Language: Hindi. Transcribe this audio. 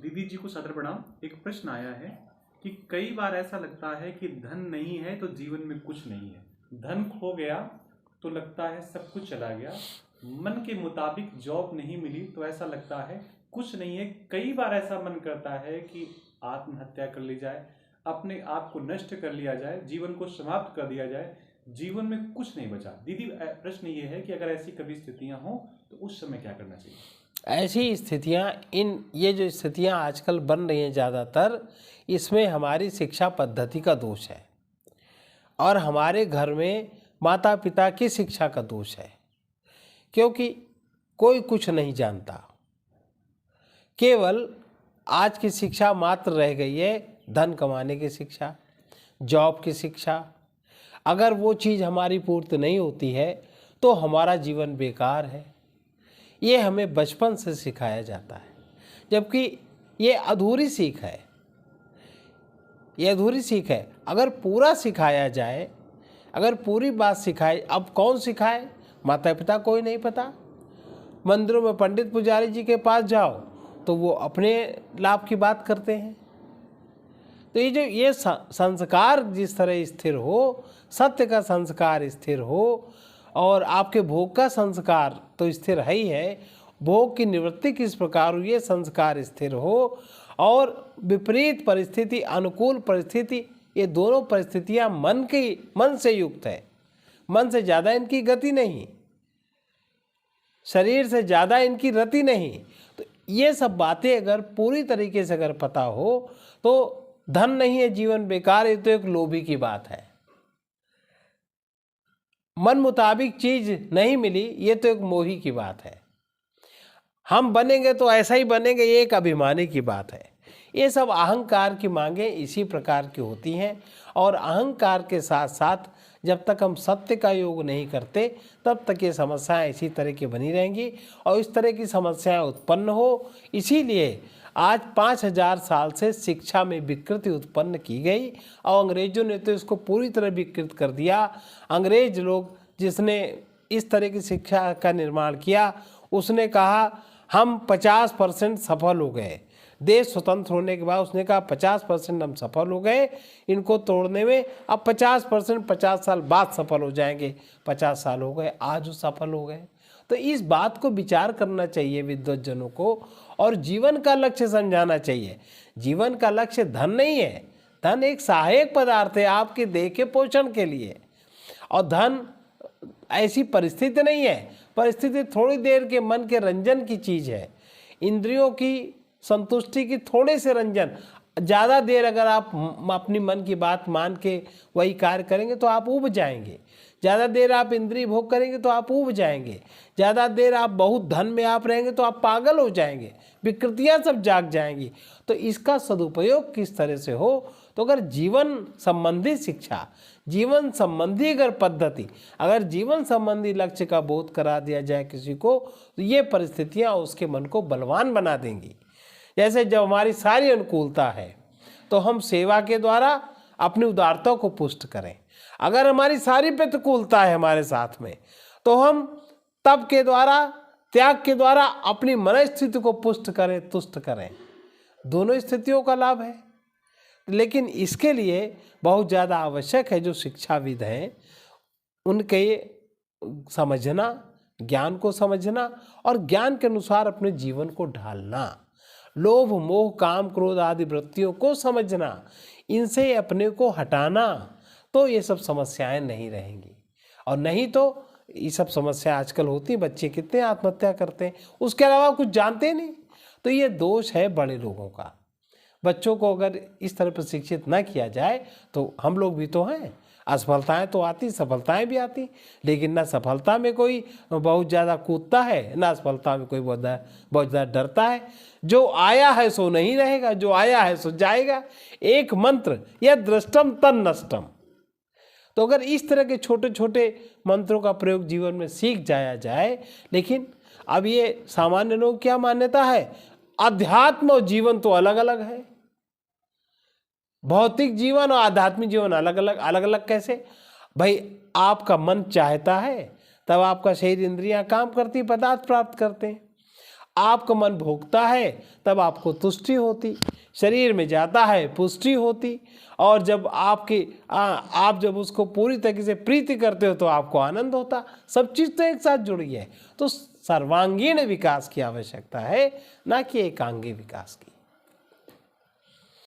दीदी जी को सादर प्रणाम। एक प्रश्न आया है कि कई बार ऐसा लगता है कि धन नहीं है तो जीवन में कुछ नहीं है, धन खो गया तो लगता है सब कुछ चला गया, मन के मुताबिक जॉब नहीं मिली तो ऐसा लगता है कुछ नहीं है। कई बार ऐसा मन करता है कि आत्महत्या कर ली जाए, अपने आप को नष्ट कर लिया जाए, जीवन को समाप्त कर दिया जाए, जीवन में कुछ नहीं बचा। दीदी प्रश्न ये है कि अगर ऐसी कभी स्थितियां हो तो उस समय क्या करना चाहिए? ऐसी स्थितियाँ ये जो स्थितियाँ आजकल बन रही हैं ज़्यादातर, इसमें हमारी शिक्षा पद्धति का दोष है और हमारे घर में माता पिता की शिक्षा का दोष है। क्योंकि कोई कुछ नहीं जानता, केवल आज की शिक्षा मात्र रह गई है धन कमाने की शिक्षा, जॉब की शिक्षा। अगर वो चीज़ हमारी पूर्ति नहीं होती है तो हमारा जीवन बेकार है। ये हमें बचपन से सिखाया जाता है, जबकि ये अधूरी सीख है। ये अधूरी सीख है। अगर पूरा सिखाया जाए, अगर पूरी बात सिखाए, अब कौन सिखाए? माता पिता कोई नहीं पता। मंदिरों में पंडित पुजारी जी के पास जाओ तो वो अपने लाभ की बात करते हैं। तो ये संस्कार जिस तरह स्थिर हो, सत्य का संस्कार स्थिर हो और आपके भोग का संस्कार तो स्थिर है ही है, भोग की निवृत्ति किस प्रकार हो ये संस्कार स्थिर हो, और विपरीत परिस्थिति अनुकूल परिस्थिति, ये दोनों परिस्थितियां मन से युक्त है। मन से ज़्यादा इनकी गति नहीं, शरीर से ज़्यादा इनकी रति नहीं। तो ये सब बातें अगर पूरी तरीके से अगर पता हो तो धन नहीं है जीवन बेकार, ये तो एक लोभी की बात है। मन मुताबिक चीज नहीं मिली, ये तो एक मोही की बात है। हम बनेंगे तो ऐसा ही बनेंगे, ये एक अभिमानी की बात है। ये सब अहंकार की मांगे इसी प्रकार की होती हैं, और अहंकार के साथ साथ जब तक हम सत्य का योग नहीं करते तब तक ये समस्याएं इसी तरह की बनी रहेंगी और इस तरह की समस्याएं उत्पन्न हो। इसीलिए आज 5000 साल से शिक्षा में विकृति उत्पन्न की गई और अंग्रेजों ने तो इसको पूरी तरह विकृत कर दिया। अंग्रेज लोग जिसने इस तरह की शिक्षा का निर्माण किया, उसने कहा हम 50% सफल हो गए। देश स्वतंत्र होने के बाद उसने कहा 50% हम सफल हो गए, इनको तोड़ने में अब 50% 50 साल बाद सफल हो जाएंगे। 50 साल हो गए, आज वो सफल हो गए। तो इस बात को विचार करना चाहिए विद्वज्जनों को और जीवन का लक्ष्य समझाना चाहिए। जीवन का लक्ष्य धन नहीं है, धन एक सहायक पदार्थ है आपके देह के पोषण के लिए, और धन ऐसी परिस्थिति नहीं है। परिस्थिति थोड़ी देर के मन के रंजन की चीज़ है, इंद्रियों की संतुष्टि की थोड़े से रंजन। ज़्यादा देर अगर आप अपनी मन की बात मान के वही कार्य करेंगे तो आप ऊब जाएंगे। ज़्यादा देर आप इंद्रिय भोग करेंगे तो आप ऊब जाएंगे। ज़्यादा देर आप बहुत धन में आप रहेंगे तो आप पागल हो जाएंगे, विकृतियाँ सब जाग जाएंगी। तो इसका सदुपयोग किस तरह से हो? तो अगर जीवन संबंधी शिक्षा, जीवन संबंधी अगर पद्धति, अगर जीवन संबंधी लक्ष्य का बोध करा दिया जाए किसी को, तो ये परिस्थितियाँ उसके मन को बलवान बना देंगी। जैसे जब हमारी सारी अनुकूलता है तो हम सेवा के द्वारा अपनी उदारता को पुष्ट करें। अगर हमारी सारी प्रतिकूलता है हमारे साथ में तो हम तप के द्वारा, त्याग के द्वारा अपनी मनस्थिति को पुष्ट करें, तुष्ट करें। दोनों स्थितियों का लाभ है, लेकिन इसके लिए बहुत ज़्यादा आवश्यक है जो शिक्षाविद हैं उनके समझना, ज्ञान को समझना और ज्ञान के अनुसार अपने जीवन को ढालना। लोभ मोह काम क्रोध आदि वृत्तियों को समझना, इनसे अपने को हटाना, तो ये सब समस्याएं नहीं रहेंगी। और नहीं तो ये सब समस्या आजकल होती, बच्चे कितने आत्महत्या करते हैं, उसके अलावा कुछ जानते नहीं। तो ये दोष है बड़े लोगों का। बच्चों को अगर इस तरह पर शिक्षित ना किया जाए तो हम लोग भी तो हैं, असफलताएं तो आती, सफलताएं भी आती, लेकिन ना सफलता में कोई बहुत ज़्यादा कूदता है, ना असफलता में कोई बहुत ज़्यादा डरता है। जो आया है सो नहीं रहेगा, जो आया है सो जाएगा। एक मंत्र या दृष्टम तन नष्टम। तो अगर इस तरह के छोटे छोटे मंत्रों का प्रयोग जीवन में सीख जाया जाए। लेकिन अब ये सामान्य लोग क्या मान्यता है, अध्यात्म और जीवन तो अलग अलग है। भौतिक जीवन और आध्यात्मिक जीवन अलग अलग। अलग अलग कैसे भाई? आपका मन चाहता है तब आपका शरीर इंद्रियां काम करती, पदार्थ प्राप्त करते हैं। आपका मन भोगता है तब आपको तुष्टि होती, शरीर में जाता है पुष्टि होती, और जब आप जब उसको पूरी तरीके से प्रीति करते हो तो आपको आनंद होता। सब चीज़ तो एक साथ जुड़ी है। तो सर्वांगीण विकास की आवश्यकता है, ना कि एकांगी विकास की।